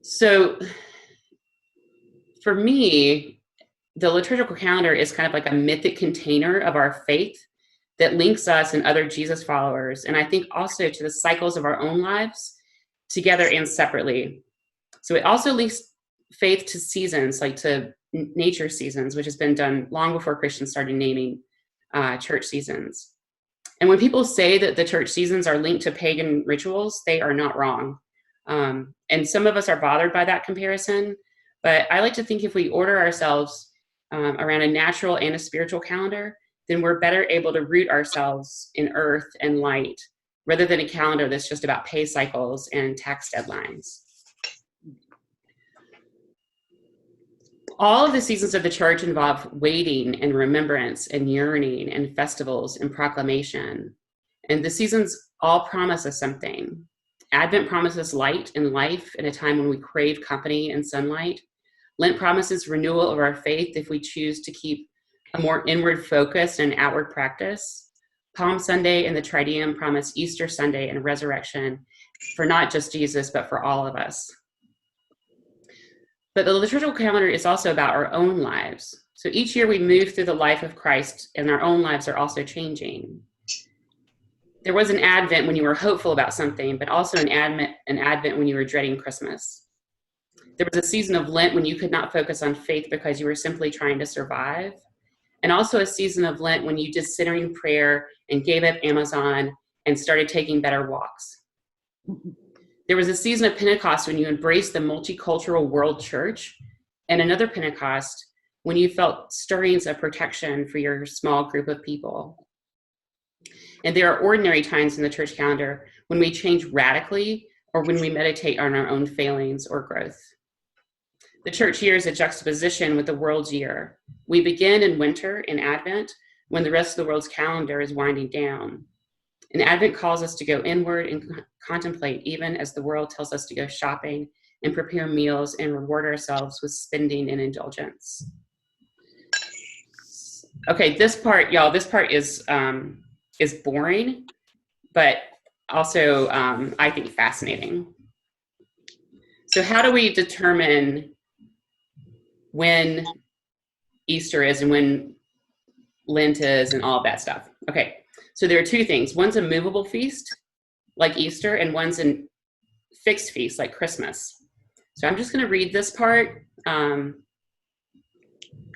So for me, the liturgical calendar is kind of like a mythic container of our faith that links us and other Jesus followers, and I think also to the cycles of our own lives, together and separately. So it also links faith to seasons, like to nature seasons, which has been done long before Christians started naming church seasons. And when people say that the church seasons are linked to pagan rituals, they are not wrong. And some of us are bothered by that comparison, but I like to think if we order ourselves around a natural and a spiritual calendar, then we're better able to root ourselves in earth and light, rather than a calendar that's just about pay cycles and tax deadlines. All of the seasons of the church involve waiting and remembrance and yearning and festivals and proclamation. And the seasons all promise us something. Advent promises light and life in a time when we crave company and sunlight. Lent promises renewal of our faith if we choose to keep a more inward focus and outward practice. Palm Sunday and the Triduum promise Easter Sunday and resurrection for not just Jesus, but for all of us. But the liturgical calendar is also about our own lives. So each year we move through the life of Christ, and our own lives are also changing. There was an Advent when you were hopeful about something, but also an Advent when you were dreading Christmas. There was a season of Lent when you could not focus on faith because you were simply trying to survive. And also a season of Lent when you did centering prayer and gave up Amazon and started taking better walks. There was a season of Pentecost when you embraced the multicultural world church, and another Pentecost when you felt stirrings of protection for your small group of people. And there are ordinary times in the church calendar when we change radically or when we meditate on our own failings or growth. The church year is a juxtaposition with the world's year. We begin in winter in Advent when the rest of the world's calendar is winding down. And Advent calls us to go inward and contemplate, even as the world tells us to go shopping and prepare meals and reward ourselves with spending and indulgence. Okay, this part, y'all, this part is boring, but also I think fascinating. So how do we determine when Easter is and when Lent is and all of that stuff? Okay, so there are two things. One's a movable feast, like Easter, and one's a fixed feast, like Christmas. So I'm just going to read this part because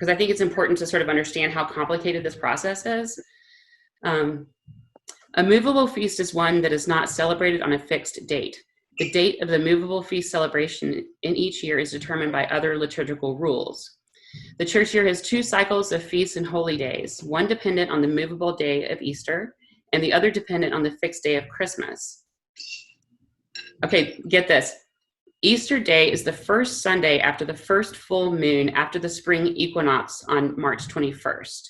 I think it's important to sort of understand how complicated this process is. A movable feast is one that is not celebrated on a fixed date. The date of the movable feast celebration in each year is determined by other liturgical rules. The church year has two cycles of feasts and holy days, one dependent on the movable day of Easter and the other dependent on the fixed day of Christmas. Okay, get this. Easter Day is the first Sunday after the first full moon after the spring equinox on March 21st.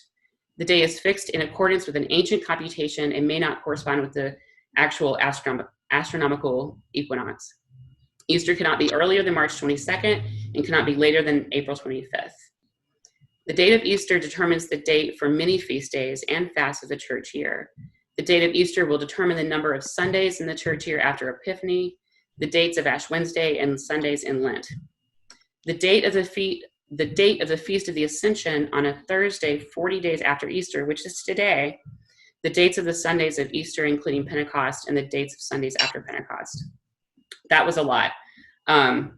The day is fixed in accordance with an ancient computation and may not correspond with the actual astronomical equinox. Easter cannot be earlier than March 22nd and cannot be later than April 25th. The date of Easter determines the date for many feast days and fasts of the church year. The date of Easter will determine the number of Sundays in the church year after Epiphany, the dates of Ash Wednesday and Sundays in Lent. The date of the Feast of the Ascension on a Thursday 40 days after Easter, which is today, the dates of the Sundays of Easter, including Pentecost, and the dates of Sundays after Pentecost. That was a lot. But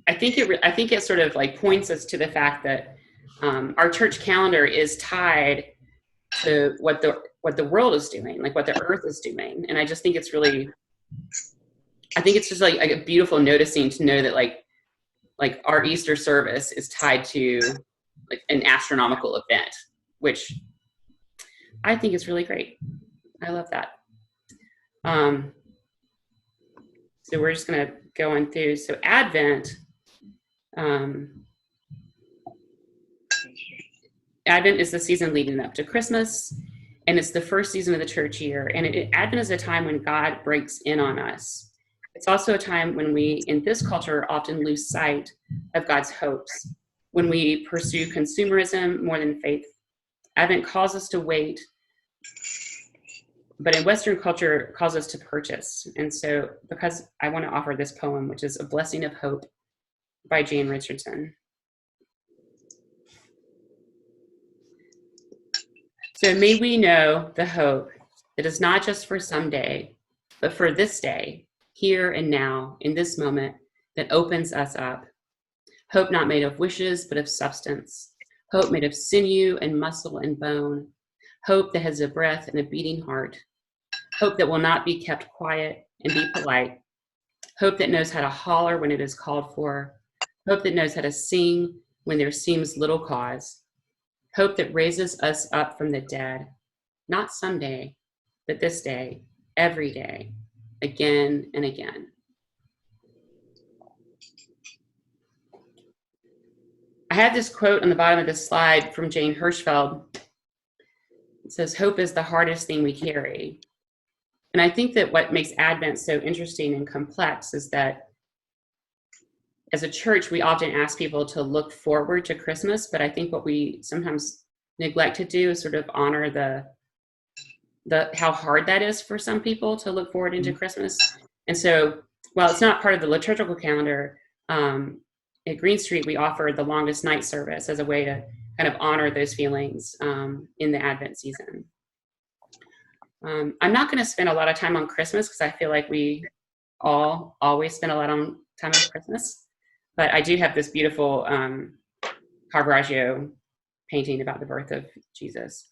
I think it sort of like points us to the fact that our church calendar is tied to what the world is doing, like what the earth is doing. And I just think it's really, I think it's just like a beautiful noticing to know that like our Easter service is tied to like an astronomical event, which I think is really great. I love that. So we're just gonna go on through. So Advent, Advent is the season leading up to Christmas, and it's the first season of the church year. And Advent is a time when God breaks in on us. It's also a time when we, in this culture, often lose sight of God's hopes, when we pursue consumerism more than faith. Advent calls us to wait but in Western culture calls us to purchase. And so because I want to offer this poem, which is A Blessing of Hope by Jane Richardson. So may we know the hope that is not just for someday, but for this day, here and now, in this moment, that opens us up. Hope not made of wishes, but of substance. Hope made of sinew and muscle and bone. Hope that has a breath and a beating heart. Hope that will not be kept quiet and be polite. Hope that knows how to holler when it is called for. Hope that knows how to sing when there seems little cause. Hope that raises us up from the dead, not someday, but this day, every day, again and again. I have this quote on the bottom of this slide from Jane Hirschfeld. It says, hope is the hardest thing we carry. And I think that what makes Advent so interesting and complex is that as a church, we often ask people to look forward to Christmas, but I think what we sometimes neglect to do is sort of honor the how hard that is for some people to look forward into Christmas. And so while it's not part of the liturgical calendar, at Green Street, we offer the longest night service as a way to kind of honor those feelings in the Advent season. I'm not going to spend a lot of time on Christmas because I feel like we all always spend a lot of time on Christmas. But I do have this beautiful Caravaggio painting about the birth of Jesus.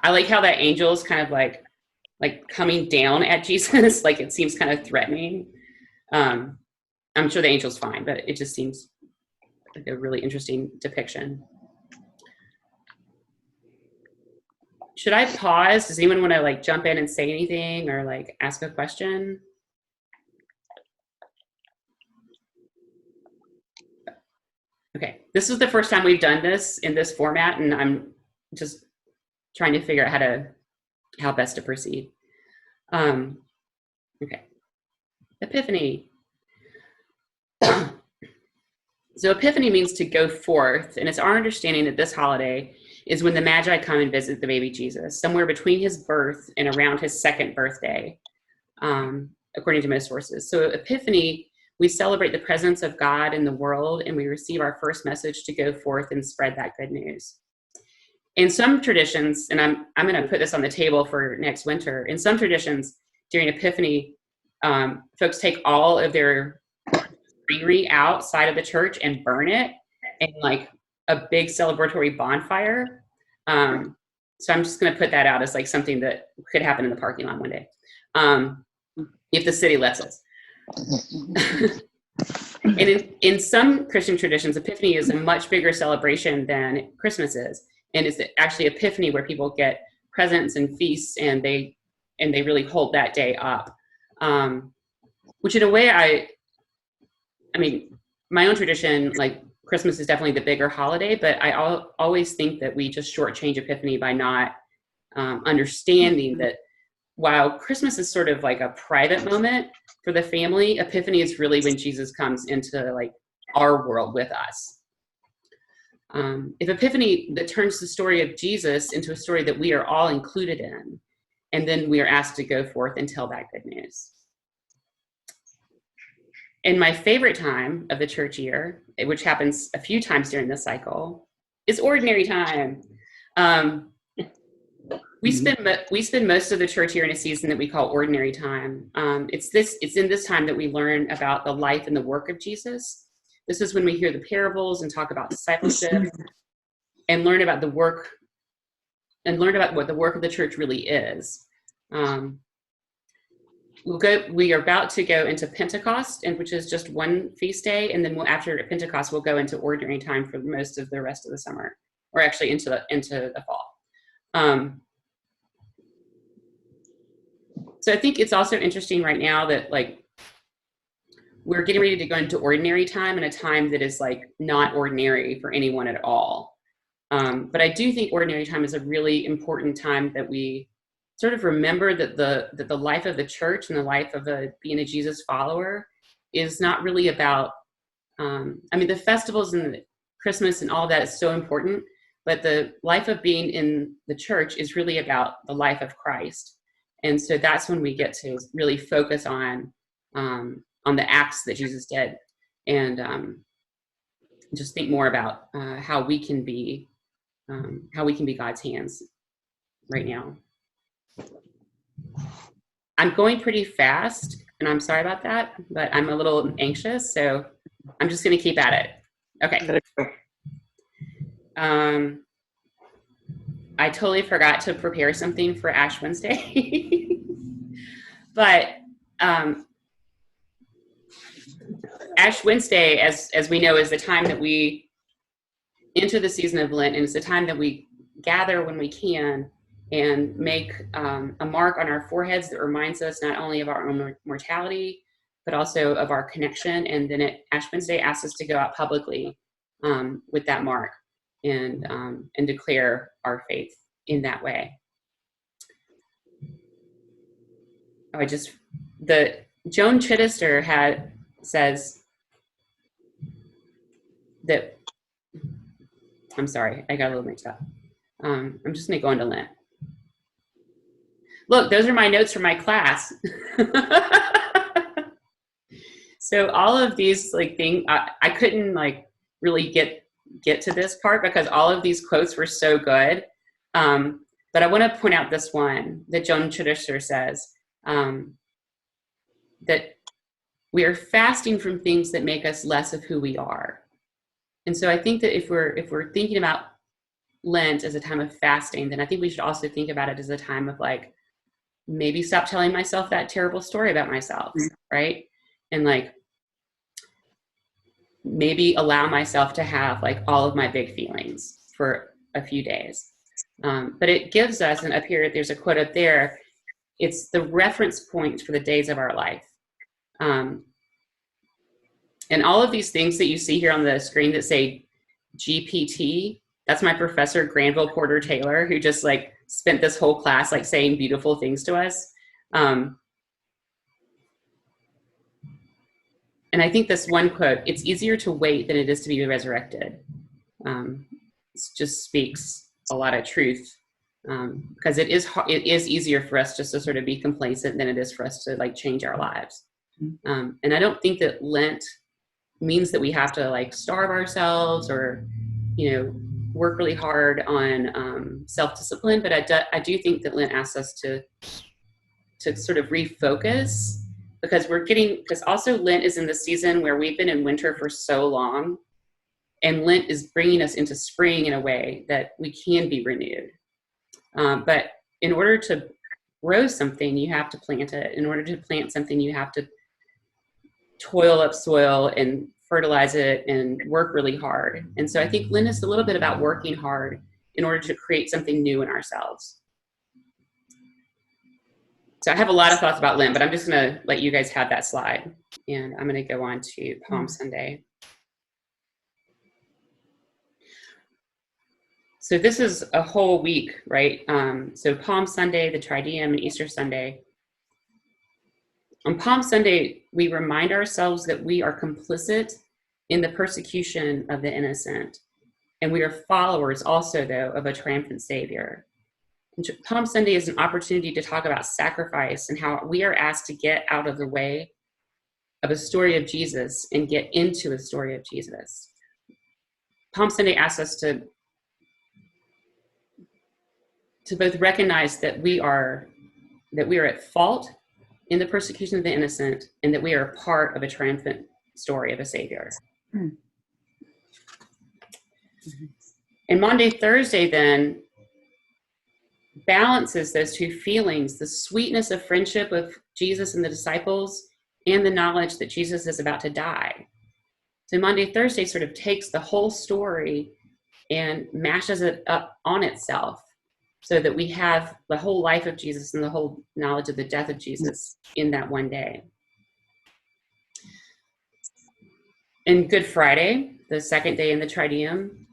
I like how that angel is kind of like coming down at Jesus, like it seems kind of threatening. I'm sure the angel's fine, but it just seems like a really interesting depiction. Should I pause? Does anyone want to like jump in and say anything or like ask a question? Okay, this is the first time we've done this in this format, and I'm just trying to figure out how best to proceed. Okay, Epiphany. So Epiphany means to go forth, and it's our understanding that this holiday is when the Magi come and visit the baby Jesus, somewhere between his birth and around his second birthday, according to most sources. So Epiphany, we celebrate the presence of God in the world, and we receive our first message to go forth and spread that good news. In some traditions, and I'm going to put this on the table for next winter, in some traditions during Epiphany, folks take all of their greenery outside of the church and burn it in like a big celebratory bonfire. So I'm just going to put that out as like something that could happen in the parking lot one day, if the city lets us. And in some Christian traditions, Epiphany is a much bigger celebration than Christmas is. And it's actually Epiphany where people get presents and feasts, and they really hold that day up. Which in a way, I mean, my own tradition, like Christmas is definitely the bigger holiday, but I always think that we just shortchange Epiphany by not understanding that while Christmas is sort of like a private moment for the family, Epiphany is really when Jesus comes into like our world with us. If Epiphany that turns the story of Jesus into a story that we are all included in, and then we are asked to go forth and tell that good news. And my favorite time of the church year, which happens a few times during this cycle, is ordinary time. We spend most of the church year in a season that we call ordinary time. It's in this time that we learn about the life and the work of Jesus. This is when we hear the parables and talk about discipleship and learn about the work and learn about what the work of the church really is. We are about to go into Pentecost, and which is just one feast day, and then after Pentecost, we'll go into ordinary time for most of the rest of the summer, or actually into the fall. So I think it's also interesting right now that like we're getting ready to go into ordinary time, and a time that is like not ordinary for anyone at all. But I do think ordinary time is a really important time that we sort of remember that the life of the church and the life of being a Jesus follower is not really about, the festivals and the Christmas and all that is so important, but the life of being in the church is really about the life of Christ. And so that's when we get to really focus on the acts that Jesus did, and just think more about how we can be God's hands right now. I'm going pretty fast, and I'm sorry about that, but I'm a little anxious, so I'm just going to keep at it. Okay. I totally forgot to prepare something for Ash Wednesday, but Ash Wednesday, as we know, is the time that we enter the season of Lent, and it's the time that we gather when we can and make a mark on our foreheads that reminds us not only of our own mortality, but also of our connection. And then Ash Wednesday asks us to go out publicly with that mark and declare our faith in that way. Joan Chittister says that, I'm sorry, I got a little mixed up. I'm just gonna go into Lent. Look, those are my notes from my class. So all of these things, I couldn't really get to this part because all of these quotes were so good. But I want to point out this one that Joan Chittister says, that we are fasting from things that make us less of who we are. And so I think that if we're thinking about Lent as a time of fasting, then I think we should also think about it as a time of maybe stop telling myself that terrible story about myself, right? And maybe allow myself to have all of my big feelings for a few days. But it gives us, and up here, there's a quote up there, it's the reference point for the days of our life. And all of these things that you see here on the screen that say GPT, that's my professor, Granville Porter Taylor, who just spent this whole class saying beautiful things to us. And I think this one quote, it's easier to wait than it is to be resurrected. It just speaks a lot of truth, because it is easier for us just to sort of be complacent than it is for us to change our lives. And I don't think that Lent means that we have to starve ourselves or, work really hard on self-discipline. But I do think that Lent asks us to sort of refocus, because also Lent is in the season where we've been in winter for so long, and Lent is bringing us into spring in a way that we can be renewed. But in order to grow something, you have to plant it. In order to plant something, you have to toil up soil and fertilize it and work really hard. And so I think Lent is a little bit about working hard in order to create something new in ourselves. So I have a lot of thoughts about Lent, but I'm just going to let you guys have that slide. And I'm going to go on to Palm Sunday. So this is a whole week, right? So Palm Sunday, the Triduum, and Easter Sunday. On Palm Sunday, we remind ourselves that we are complicit in the persecution of the innocent. And we are followers also, though, of a triumphant Savior. And Palm Sunday is an opportunity to talk about sacrifice and how we are asked to get out of the way of a story of Jesus and get into a story of Jesus. Palm Sunday asks us to both recognize that we are at fault in the persecution of the innocent, and that we are part of a triumphant story of a Savior. Mm-hmm. And Maundy Thursday then balances those two feelings, the sweetness of friendship with Jesus and the disciples, and the knowledge that Jesus is about to die. So Maundy Thursday sort of takes the whole story and mashes it up on itself, so that we have the whole life of Jesus and the whole knowledge of the death of Jesus in that one day. And Good Friday, the second day in the Triduum,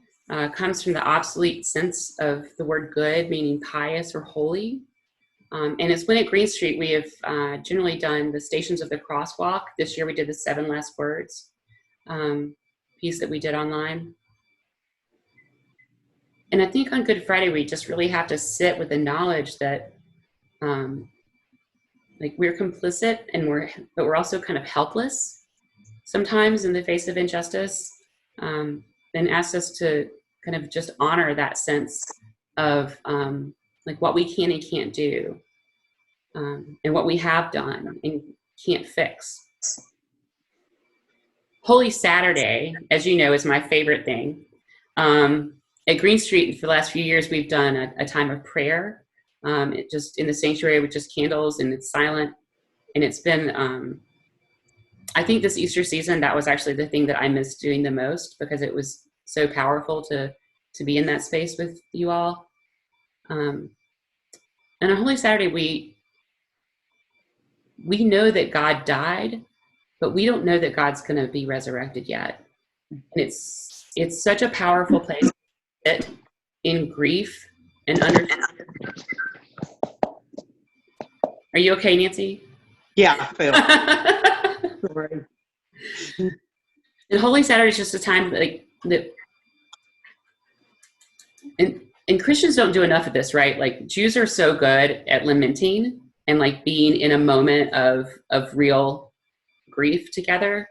comes from the obsolete sense of the word good, meaning pious or holy. And it's when at Green Street we have generally done the Stations of the Crosswalk. This year we did the 7 Last Words piece that we did online. And I think on Good Friday, we just really have to sit with the knowledge that like we're complicit but we're also kind of helpless sometimes in the face of injustice, and asks us to kind of just honor that sense of like what we can and can't do, and what we have done and can't fix. Holy Saturday, as you know, is my favorite thing. At Green Street for the last few years, we've done a time of prayer, just in the sanctuary with just candles, and it's silent. And it's been, I think this Easter season, that was actually the thing that I missed doing the most, because it was so powerful to be in that space with you all. And on Holy Saturday, we know that God died, but we don't know that God's going to be resurrected yet. And it's such a powerful place to sit in grief and understand. Are you okay, Nancy? Yeah, I feel. And Holy Saturday is just a time that and Christians don't do enough of this, right? Like Jews are so good at lamenting and like being in a moment of real grief together.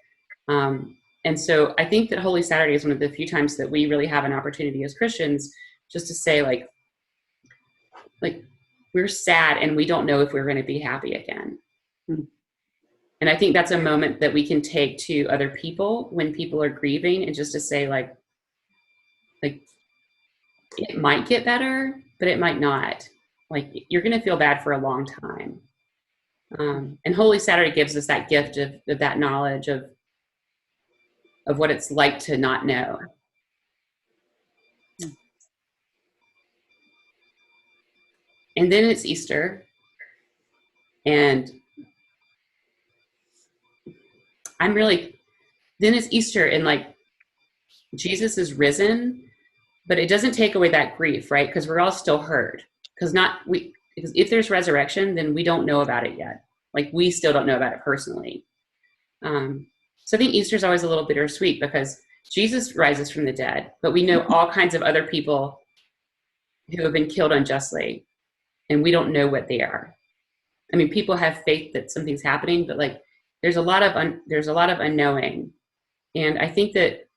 And so I think that Holy Saturday is one of the few times that we really have an opportunity as Christians just to say like we're sad and we don't know if we're going to be happy again. Mm-hmm. And I think that's a moment that we can take to other people when people are grieving, and just to say like it might get better, but it might not. Like you're going to feel bad for a long time. And Holy Saturday gives us that gift of that knowledge of what it's like to not know. And then it's Easter, and then it's Easter, and like Jesus is risen, but it doesn't take away that grief, right? Because we're all still hurt. Because if there's resurrection, then we don't know about it yet. Like we still don't know about it personally. So I think Easter is always a little bittersweet, because Jesus rises from the dead, but we know all kinds of other people who have been killed unjustly, and we don't know what they are. I mean, people have faith that something's happening, but like there's a lot of unknowing. And I think that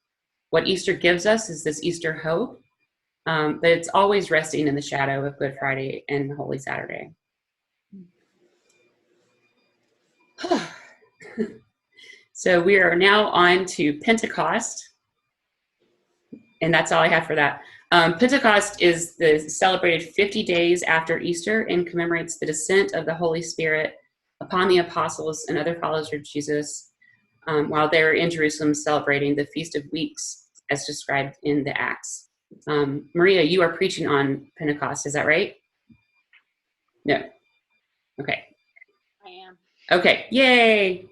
what Easter gives us is this Easter hope, but it's always resting in the shadow of Good Friday and Holy Saturday. So we are now on to Pentecost, and that's all I have for that. Pentecost is celebrated 50 days after Easter and commemorates the descent of the Holy Spirit upon the apostles and other followers of Jesus while they were in Jerusalem celebrating the Feast of Weeks as described in the Acts. Maria, you are preaching on Pentecost, is that right? No. Okay. I am. Okay, yay!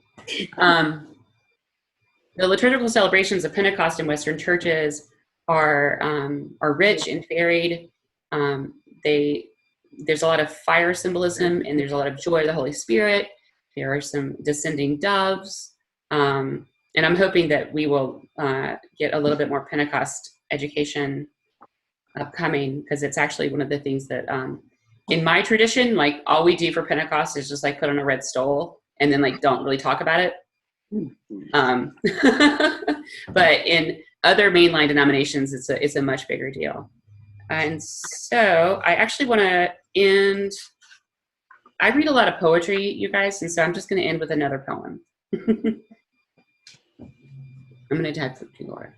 The liturgical celebrations of Pentecost in Western churches are rich and varied. There's a lot of fire symbolism, and there's a lot of joy of the Holy Spirit. There are some descending doves. And I'm hoping that we will get a little bit more Pentecost education upcoming, because it's actually one of the things that in my tradition, like all we do for Pentecost is just like put on a red stole and then like don't really talk about it. But in other mainline denominations, it's a much bigger deal. And so I actually want to end. I read a lot of poetry, you guys, and so I'm just going to end with another poem. I'm going to type it to Laura.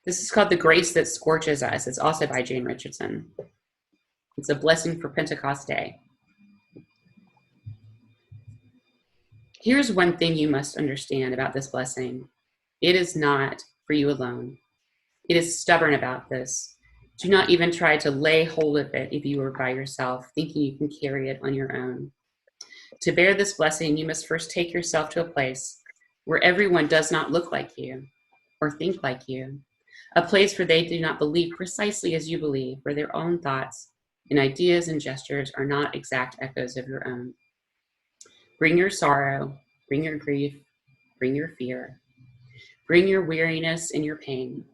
This is called The Grace That Scorches Us. It's also by Jane Richardson. It's a blessing for Pentecost Day. Here's one thing you must understand about this blessing. It is not for you alone. It is stubborn about this. Do not even try to lay hold of it if you are by yourself, thinking you can carry it on your own. To bear this blessing, you must first take yourself to a place where everyone does not look like you or think like you, a place where they do not believe precisely as you believe, where their own thoughts and ideas and gestures are not exact echoes of your own. Bring your sorrow, bring your grief, bring your fear, bring your weariness and your pain,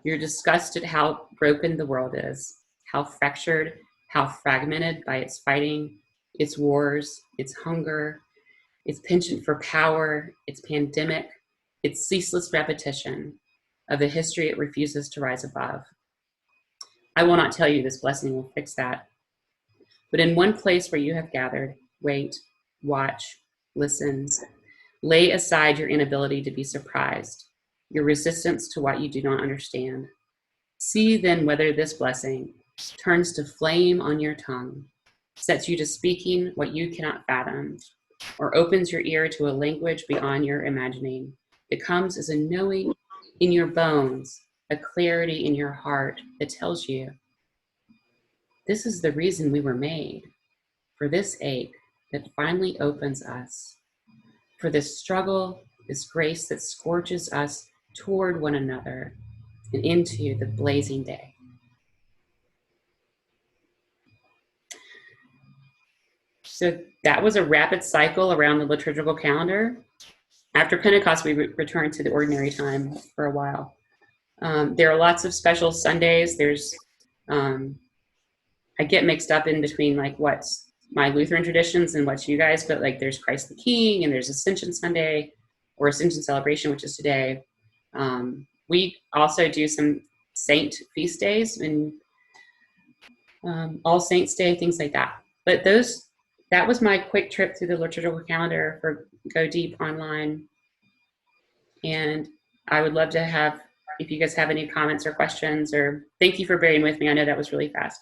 your disgust at how broken the world is, how fractured, how fragmented by its fighting, its wars, its hunger, its penchant for power, its pandemic, its ceaseless repetition of the history it refuses to rise above. I will not tell you this blessing will fix that. But in one place where you have gathered, wait, watch, listen, lay aside your inability to be surprised, your resistance to what you do not understand. See then whether this blessing turns to flame on your tongue, sets you to speaking what you cannot fathom, or opens your ear to a language beyond your imagining. It comes as a knowing in your bones, a clarity in your heart that tells you, this is the reason we were made, for this ache that finally opens us, for this struggle, this grace that scorches us toward one another and into the blazing day. So that was a rapid cycle around the liturgical calendar. After Pentecost, we returned to the ordinary time for a while. There are lots of special Sundays. I get mixed up in between like what's my Lutheran traditions and what's you guys, but like there's Christ the King and there's Ascension Sunday or Ascension Celebration, which is today. We also do some saint feast days and All Saints Day, things like that. But that was my quick trip through the liturgical calendar for Go Deep Online. And I would love to have, if you guys have any comments or questions, or thank you for bearing with me. I know that was really fast.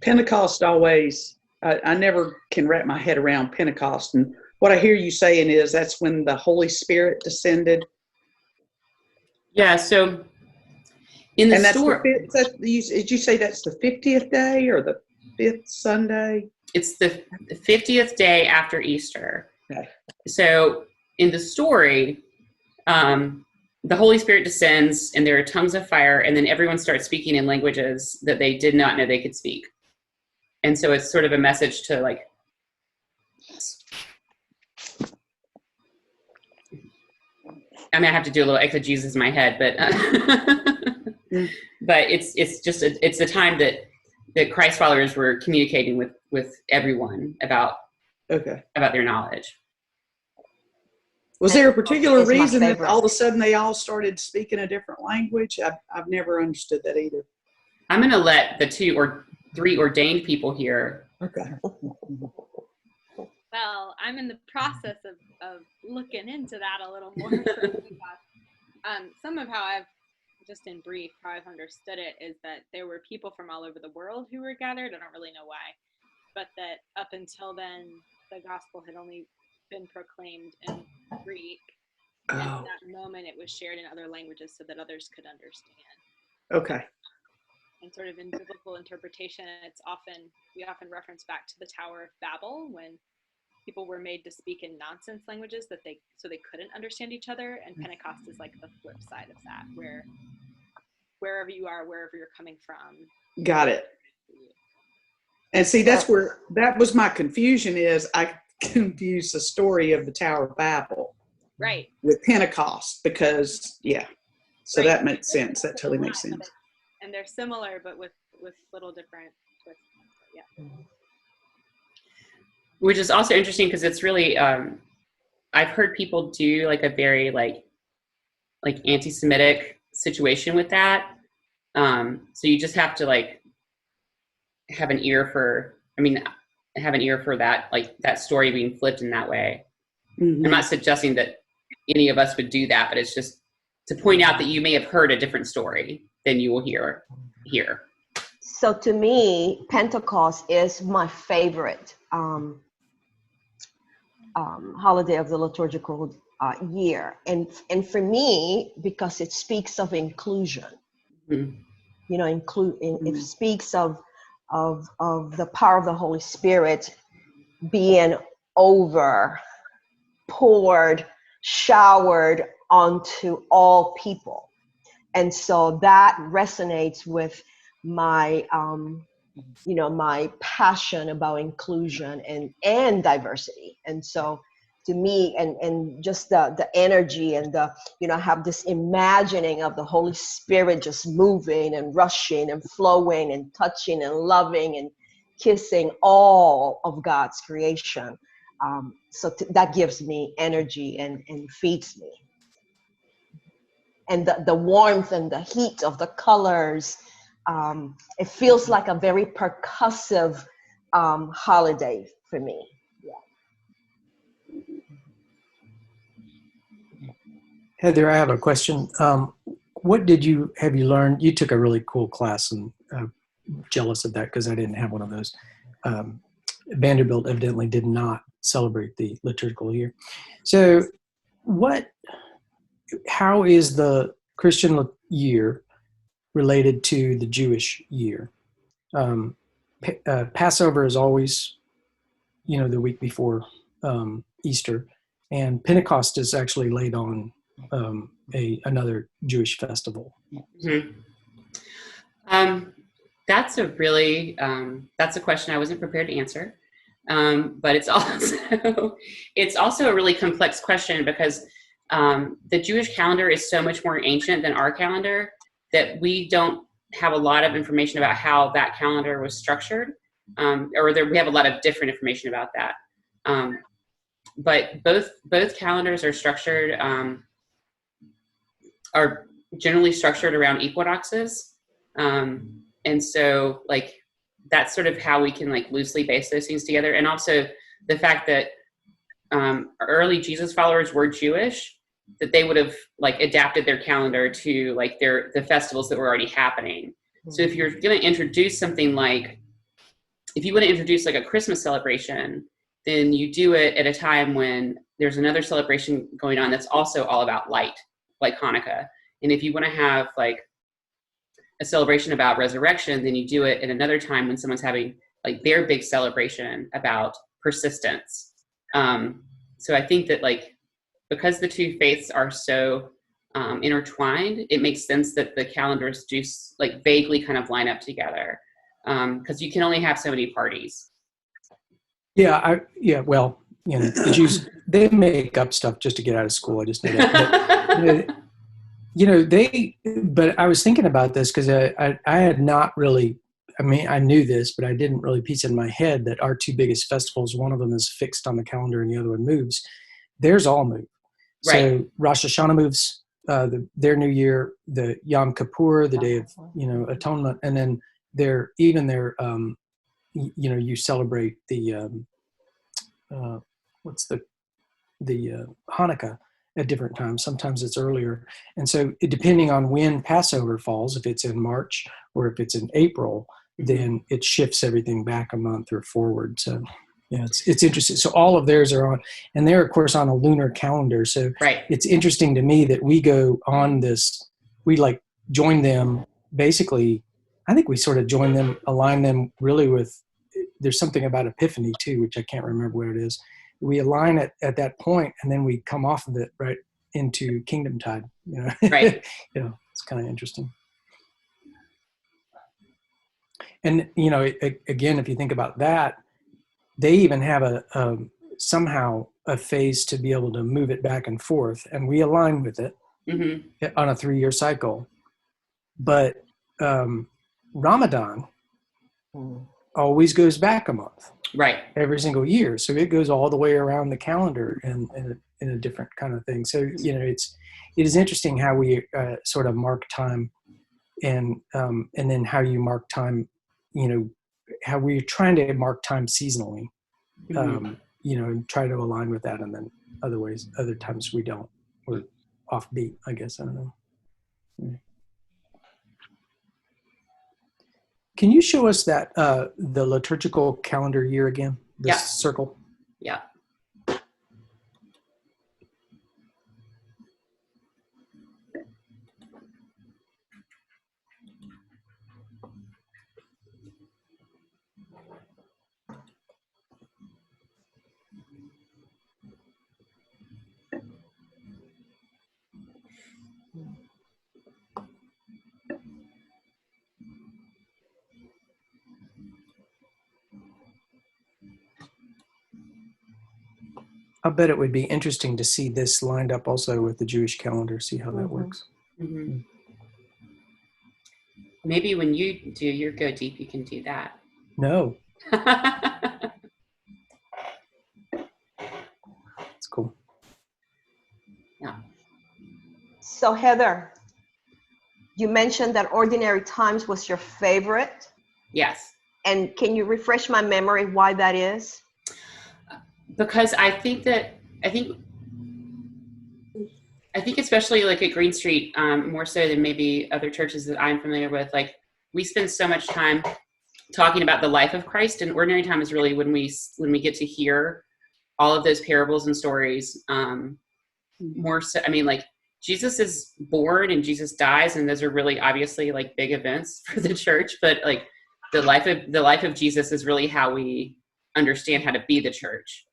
Pentecost always, I never can wrap my head around Pentecost. And what I hear you saying is that's when the Holy Spirit descended. Yeah, so in the story, did you say that's the 50th day or the 5th Sunday? It's the 50th day after Easter. Okay. So in the story, the Holy Spirit descends and there are tongues of fire, and then everyone starts speaking in languages that they did not know they could speak. And so it's sort of a message to like, I mean, I have to do a little exegesis in my head, but but it's just it's the time that Christ followers were communicating with everyone about their knowledge. Was there a particular reason that all of a sudden they all started speaking a different language? I've never understood that either. I'm going to let the 2 or 3 ordained people here. Okay. Well, I'm in the process of looking into that a little more. Some of how just in brief, how I've understood it is that there were people from all over the world who were gathered. I don't really know why, but that up until then, the gospel had only been proclaimed in Greek. And at that moment, it was shared in other languages so that others could understand. Okay. And sort of in biblical interpretation, we often reference back to the Tower of Babel when people were made to speak in nonsense languages so they couldn't understand each other. And Pentecost is like the flip side of that, where wherever you are, wherever you're coming from. Got it. And see, that's where that was my confusion is I confused the story of the Tower of Babel. Right. With Pentecost because, yeah. So that makes sense. That totally makes sense. And they're similar, but with little different twists. Yeah. Which is also interesting because it's really, I've heard people do like a very like anti-Semitic situation with that. So you just have to like have an ear for that, like that story being flipped in that way. Mm-hmm. I'm not suggesting that any of us would do that, but it's just to point out that you may have heard a different story than you will hear here. So to me, Pentecost is my favorite holiday of the liturgical year. And for me, because it speaks of inclusion, mm-hmm. You know, mm-hmm. It speaks of the power of the Holy Spirit being poured, showered onto all people. And so that resonates with my, my passion about inclusion and diversity. And so to me, and just the energy and I have this imagining of the Holy Spirit just moving and rushing and flowing and touching and loving and kissing all of God's creation. That gives me energy and feeds me. And the warmth and the heat of the colors, it feels like a very percussive holiday for me. Heather, I have a question. What have you learned? You took a really cool class, and jealous of that because I didn't have one of those. Vanderbilt evidently did not celebrate the liturgical year. So how is the Christian year related to the Jewish year? Passover is always, the week before Easter, and Pentecost is actually laid on another Jewish festival. Mm-hmm. That's a really that's a question I wasn't prepared to answer, but it's also a really complex question because the Jewish calendar is so much more ancient than our calendar that we don't have a lot of information about how that calendar was structured, we have a lot of different information about that. But both calendars are structured, are generally structured around equinoxes. And so that's sort of how we can loosely base those things together. And also the fact that early Jesus followers were Jewish, that they would have adapted their calendar to the festivals that were already happening. Mm-hmm. So if you're going to introduce something if you want to introduce a Christmas celebration, then you do it at a time when there's another celebration going on that's also all about light, like Hanukkah. And if you want to have a celebration about resurrection, then you do it at another time when someone's having their big celebration about persistence. So I think that because the two faiths are so intertwined, it makes sense that the calendars do vaguely kind of line up together, because you can only have so many parties. Well, the Jews, they make up stuff just to get out of school. I just know that. But I was thinking about this because I had not really, I knew this, but I didn't really piece it in my head that our two biggest festivals, one of them is fixed on the calendar and the other one moves. Theirs all move. Right. So Rosh Hashanah moves, their New Year, the Yom Kippur, the Day of, Atonement, and then you celebrate the, the Hanukkah at different times. Sometimes it's earlier. And so depending on when Passover falls, if it's in March or if it's in April, then it shifts everything back a month or forward. So it's interesting. So all of theirs are on, and they're of course on a lunar calendar. So right. It's interesting to me that we go on this, we join them basically. I think we sort of join them, align them really with, there's something about Epiphany too, which I can't remember what it is. We align it at that point, and then we come off of it right into Kingdom Tide. Right. It's kind of interesting. And again, if you think about that, they even have somehow a phase to be able to move it back and forth, and we align with it on a 3-year cycle. But Ramadan always goes back a month. Right. Every single year. So it goes all the way around the calendar and in a different kind of thing. So, it is interesting how we sort of mark time and then how you mark time, how we're trying to mark time seasonally, and try to align with that. And then other times we don't. We're offbeat, I guess. I don't know. Yeah. Can you show us that the liturgical calendar year again? This circle. Yeah. I'll bet it would be interesting to see this lined up also with the Jewish calendar, see how that works. Mm-hmm. Maybe when you do your Go Deep, you can do that. No, it's cool. Yeah. So Heather, you mentioned that Ordinary Times was your favorite. Yes. And can you refresh my memory why that is? Because I think especially like at Green Street, more so than maybe other churches that I'm familiar with, like we spend so much time talking about the life of Christ, and Ordinary Time is really when we get to hear all of those parables and stories. More so, I mean, like Jesus is born and Jesus dies, and those are really obviously like big events for the church. But like the life of Jesus is really how we understand how to be the church.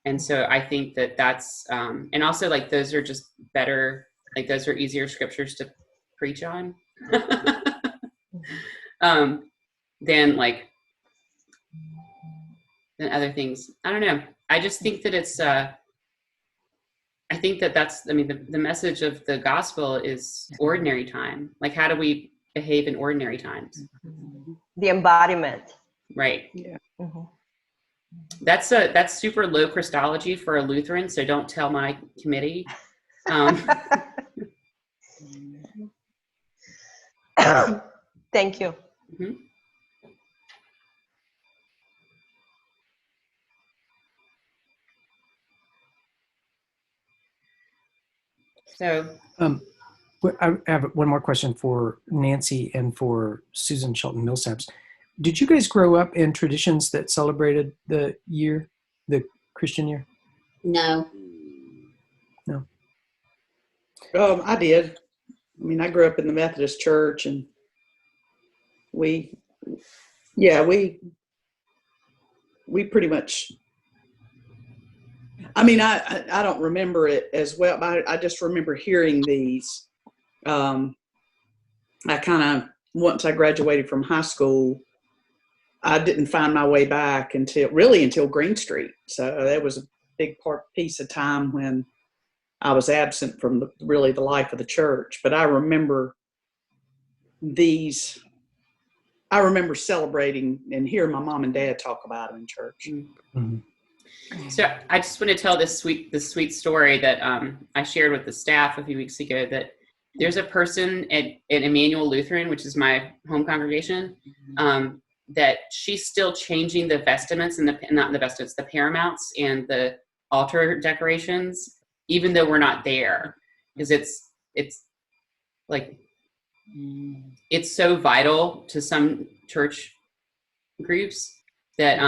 And so I think that's and also like those are just better, like those are easier scriptures to preach on than other things. I don't know. I just think that it's I think that's, I mean, the message of the gospel is ordinary time. Like, how do we behave in ordinary times? The embodiment. Right. Yeah. Mm-hmm. That's super low Christology for a Lutheran, so don't tell my committee. Thank you. Mm-hmm. So I have one more question for Nancy and for Susan Shelton Millsaps. Did you guys grow up in traditions that celebrated the Christian year? No. No. I did. I mean, I grew up in the Methodist church, and we pretty much, I mean, I don't remember it as well, but I just remember hearing these. I kind of, once I graduated from high school, I didn't find my way back until Green Street. So that was a big piece of time when I was absent from the life of the church. But I remember these. I remember celebrating and hearing my mom and dad talk about them in church. Mm-hmm. So I just want to tell this sweet story that I shared with the staff a few weeks ago, that there's a person at Emmanuel Lutheran, which is my home congregation, that she's still changing the vestments and the paramounts and the altar decorations, even though we're not there, because it's like it's so vital to some church groups that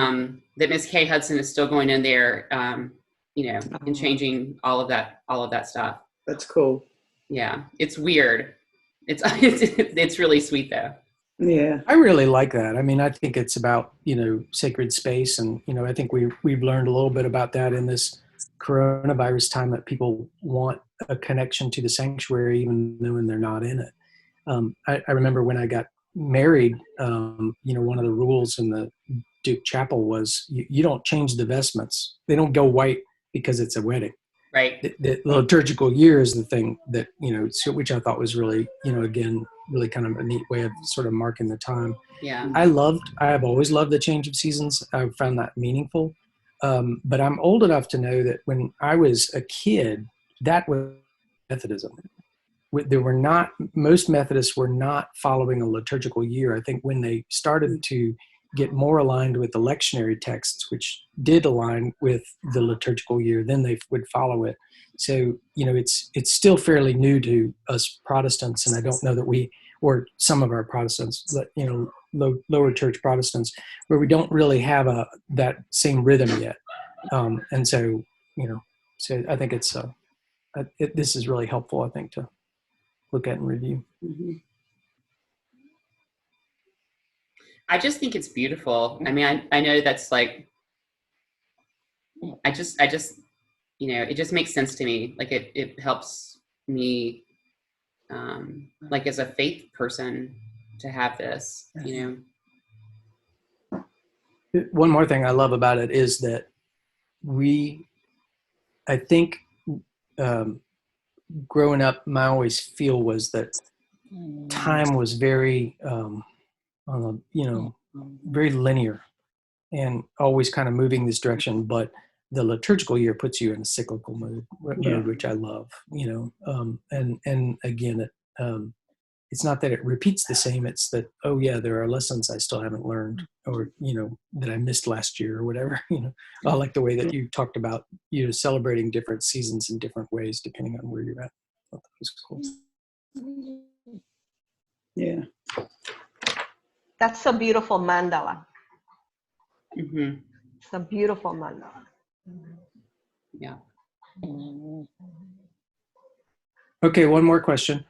Miss Kay Hudson is still going in there, and changing all of that stuff. That's cool. Yeah, it's weird. It's really sweet though. Yeah, I really like that. I mean, I think it's about, sacred space. And, I think we've learned a little bit about that in this coronavirus time, that people want a connection to the sanctuary, even though when they're not in it. I remember when I got married, one of the rules in the Duke Chapel was you don't change the vestments. They don't go white because it's a wedding. Right. The liturgical year is the thing that, which I thought was really, again, really kind of a neat way of sort of marking the time. Yeah. I have always loved the change of seasons. I found that meaningful. But I'm old enough to know that when I was a kid, that was Methodism. Most Methodists were not following a liturgical year. I think when they started to get more aligned with the lectionary texts, which did align with the liturgical year, then they would follow it. So, it's still fairly new to us Protestants, and I don't know that or some of our Protestants, lower church Protestants, where we don't really have that same rhythm yet. And so, so I think this is really helpful, I think, to look at and review. Mm-hmm. I just think it's beautiful. I mean, I know that's like, I just, it just makes sense to me. Like it helps me, like as a faith person to have this, One more thing I love about it is that I think growing up, my always feel was that time was very, very linear and always kind of moving this direction. But the liturgical year puts you in a cyclical mode, which I love, and again, it's not that it repeats the same. It's that, oh yeah, there are lessons I still haven't learned, or, that I missed last year or whatever, I like the way that you talked about, celebrating different seasons in different ways, depending on where you're at. I thought that was cool. Yeah. That's a beautiful mandala. Mm-hmm. It's a beautiful mandala. Yeah. Okay, one more question.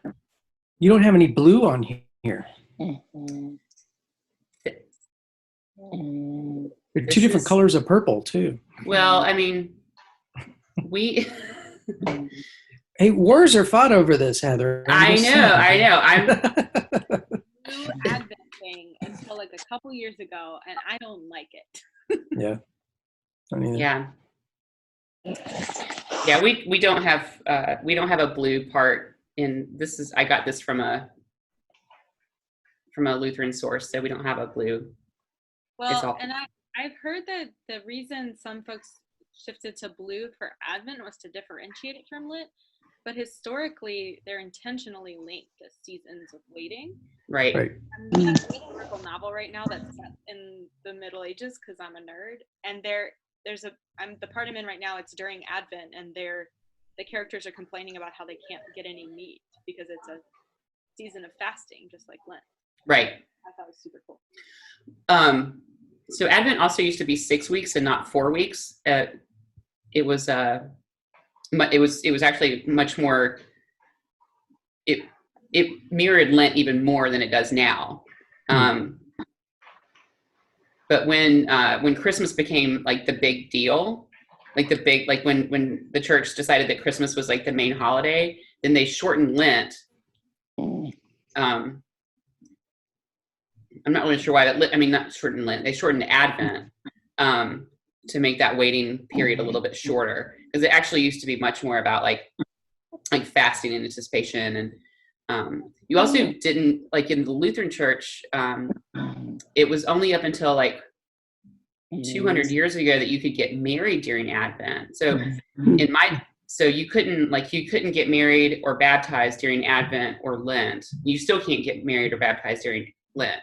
You don't have any blue on here. There are two different colors of purple too. Well, I mean, we. Hey, wars are fought over this, Heather. I know. I'm New Advent thing until like a couple years ago, and I don't like it. Yeah. Yeah. We don't have a blue part in this. I got this from a Lutheran source, so we don't have a blue. Well, and I've heard that the reason some folks shifted to blue for Advent was to differentiate it from Lent, but historically they're intentionally linked as seasons of waiting. Right. I'm reading a historical novel right now that's set in the Middle Ages because I'm a nerd, and the part I'm in right now, it's during Advent, and the characters are complaining about how they can't get any meat because it's a season of fasting, just like Lent. Right. I thought it was super cool. So Advent also used to be 6 weeks and not 4 weeks. It was actually much more. It mirrored Lent even more than it does now. But when Christmas became like the big deal, like when the church decided that Christmas was like the main holiday, then they shortened Lent. I'm not really sure why not shortened Lent. They shortened Advent to make that waiting period a little bit shorter, because it actually used to be much more about like fasting and anticipation. And you also didn't, like in the Lutheran Church, it was only up until like 200 years ago that you could get married during Advent. So you couldn't get married or baptized during Advent or Lent. You still can't get married or baptized during Lent.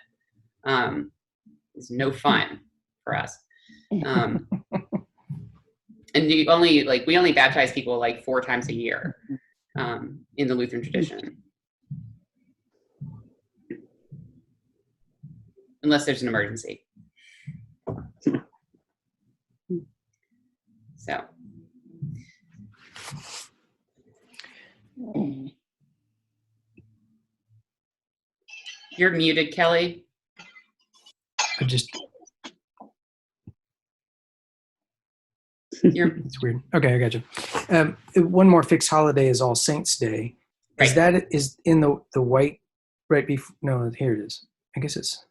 It's no fun for us. And we only baptize people like 4 times a year in the Lutheran tradition, unless there's an emergency. So. You're muted, Kelly. It's weird. Okay, I got you. One more fixed holiday is All Saints Day. Right. Is in the white right before? No, here it is. I guess it's.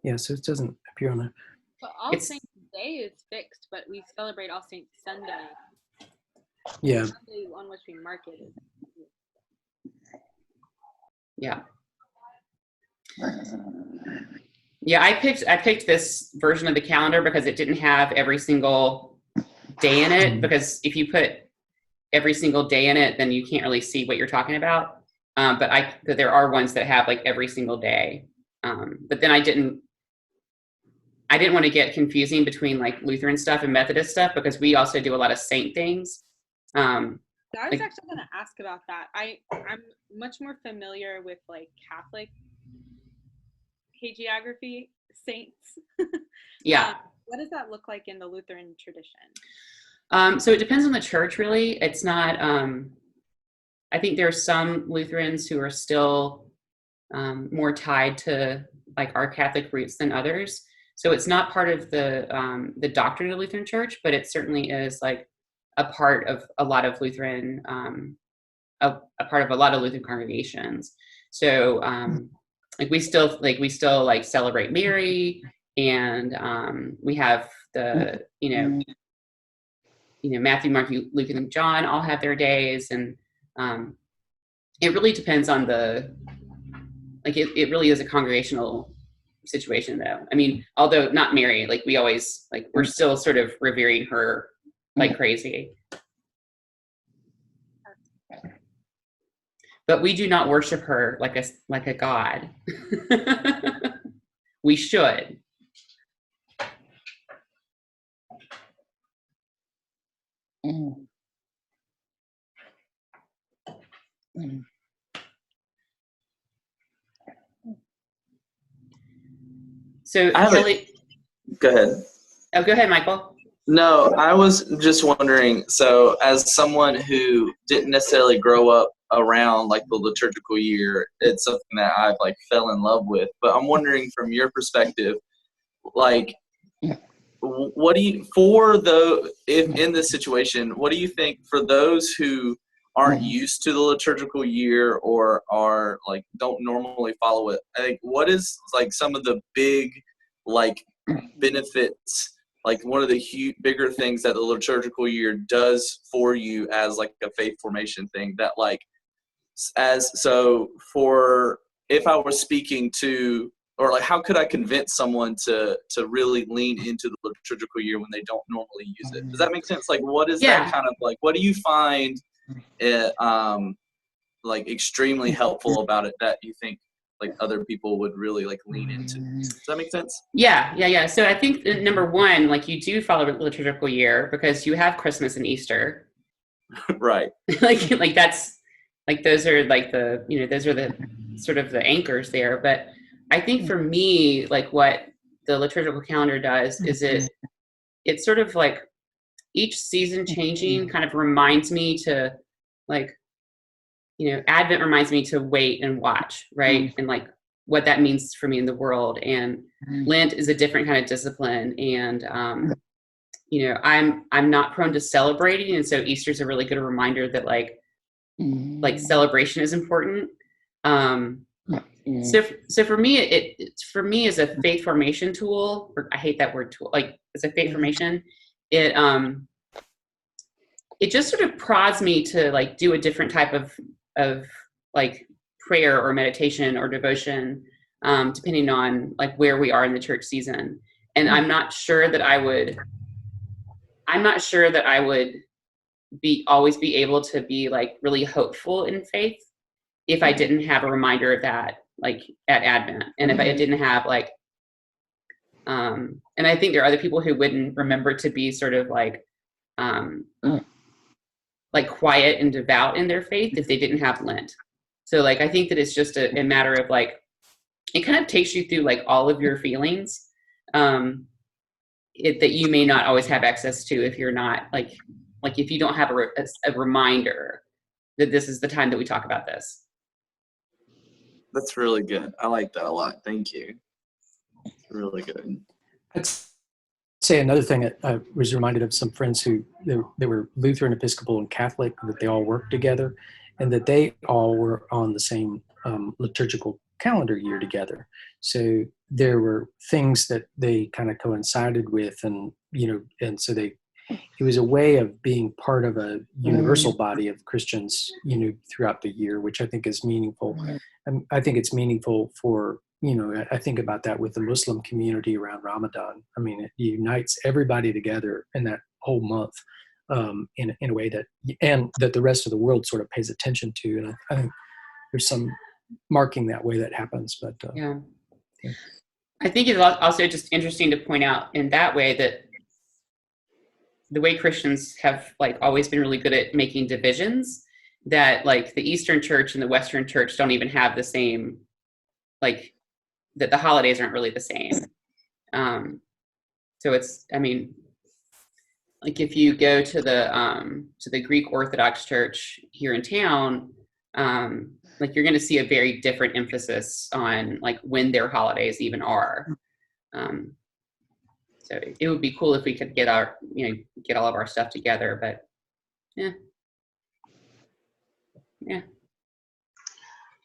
Yeah, so it doesn't appear on there. But All Saints Day is fixed, but we celebrate All Saints Sunday. Yeah. The Sunday on which we mark it is. Yeah. Yeah, I picked this version of the calendar because it didn't have every single day in it, because if you put every single day in it, then you can't really see what you're talking about. But there are ones that have like every single day. But then I didn't want to get confusing between like Lutheran stuff and Methodist stuff, because we also do a lot of saint things. I was actually going to ask about that. I'm much more familiar with like Catholic hagiography, saints. Yeah. What does that look like in the Lutheran tradition? So it depends on the church, really. It's not, I think there are some Lutherans who are still more tied to like our Catholic roots than others. So it's not part of the doctrine of the Lutheran Church, but it certainly is like a part of a lot of Lutheran, a part of a lot of Lutheran congregations. So we still celebrate Mary, and we have the Matthew, Mark, Luke, and John all have their days, and it really depends on it really is a congregational situation, though. I mean, although not Mary, we always, we're still sort of revering her like crazy. But we do not worship her like a god. We should. So Shirley, go ahead. Oh, go ahead, Michael. No, I was just wondering, so as someone who didn't necessarily grow up around the liturgical year, it's something that I've fell in love with, but I'm wondering from your perspective, what do you, if in this situation, what do you think for those who aren't used to the liturgical year or are don't normally follow it? I think what is some of the big benefits, one of the bigger things that the liturgical year does for you as a faith formation thing that if I was speaking to, or how could I convince someone to really lean into the liturgical year when they don't normally use it? Does that make sense? What is that kind of what do you find extremely helpful about it that you think other people would really lean into? Does that make sense? Yeah. So I think number one, you do follow the liturgical year because you have Christmas and Easter. Right. That's those are those are the sort of the anchors there. But I think for me, what the liturgical calendar does is it's sort of each season changing kind of reminds me to Advent reminds me to wait and watch, right? And what that means for me in the world. And Lent is a different kind of discipline. And, I'm not prone to celebrating. And so Easter's a really good reminder that celebration is important. So for me, it's for me as a faith formation tool, or I hate that word tool, as a faith formation, it just sort of prods me to do a different type of prayer or meditation or devotion, depending on where we are in the church season. And I'm not sure that I would always be able to be really hopeful in faith if I didn't have a reminder of that at Advent, and if I didn't have and I think there are other people who wouldn't remember to be sort of quiet and devout in their faith if they didn't have Lent. So I think that it's just a matter of it kind of takes you through all of your feelings that you may not always have access to if you're not if you don't have a reminder that this is the time that we talk about this. That's really good. I like that a lot. Thank you. Really good. I'd say another thing that I was reminded of some friends who they were Lutheran, Episcopal, and Catholic, that they all worked together, and that they all were on the same liturgical calendar year together. So there were things that they kind of coincided with, and so it was a way of being part of a universal body of Christians, throughout the year, which I think is meaningful. And I think it's meaningful for, I think about that with the Muslim community around Ramadan. I mean, it unites everybody together in that whole month in a way that the rest of the world sort of pays attention to. And I think there's some marking that way that happens. But yeah. I think it's also just interesting to point out in that way that the way Christians have always been really good at making divisions, that the Eastern Church and the Western Church don't even have the same, that the holidays aren't really the same. So it's, I mean, if you go to the Greek Orthodox Church here in town, you're going to see a very different emphasis on when their holidays even are. So it would be cool if we could get all of our stuff together, but yeah.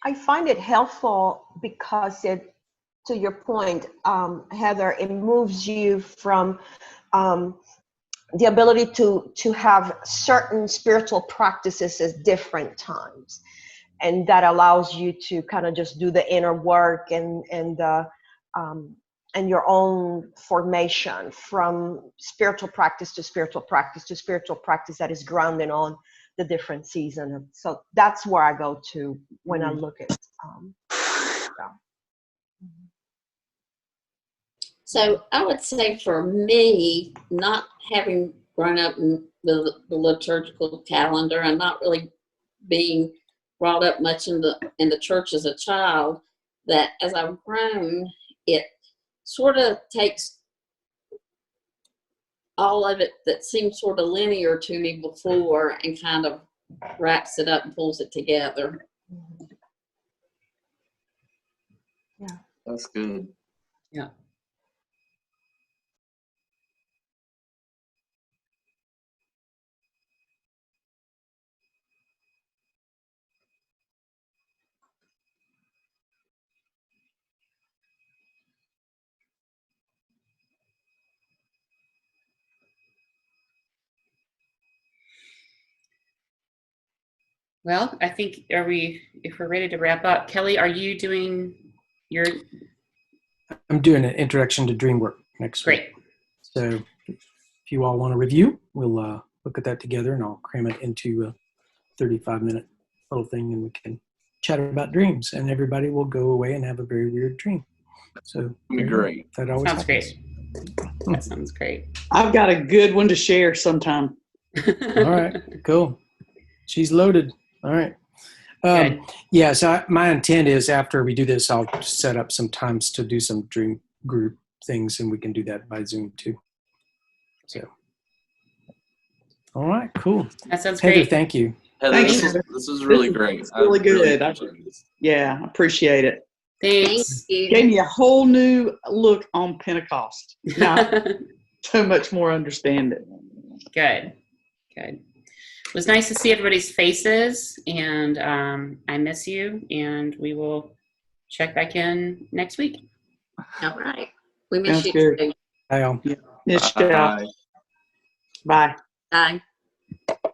I find it helpful because to your point, Heather, it moves you from the ability to have certain spiritual practices at different times, and that allows you to kind of just do the inner work and your own formation from spiritual practice to spiritual practice to spiritual practice that is grounded on the different seasons. So that's where I go to when I look at So I would say for me, not having grown up in the liturgical calendar and not really being brought up much in the church as a child, that as I've grown, it sort of takes all of it that seemed sort of linear to me before and kind of wraps it up and pulls it together. Yeah. That's good. Yeah. Well, I think if we're ready to wrap up, Kelly, are you doing your? I'm doing an introduction to dream work next week. Great. So if you all want to review, we'll look at that together, and I'll cram it into a 35-minute little thing, and we can chat about dreams, and everybody will go away and have a very weird dream. So Great. that always Sounds happens. great. That sounds great. I've got a good one to share sometime. All right, cool. She's loaded. All right. Good. Yeah, so my intent is after we do this, I'll set up some times to do some dream group things, and we can do that by Zoom too. So, all right, cool. That sounds Heather, great. thank you. Heather, Thank this you. is really great. It's really good. appreciate this. Yeah, I appreciate it. Thank Thanks. you. Gave me a whole new look on Pentecost. Now, so much more understanding. Good. It was nice to see everybody's faces, and I miss you, and we will check back in next week. All right. We miss Sounds you good. too. Bye, all. Yes, Jeff. Bye. Bye. Bye.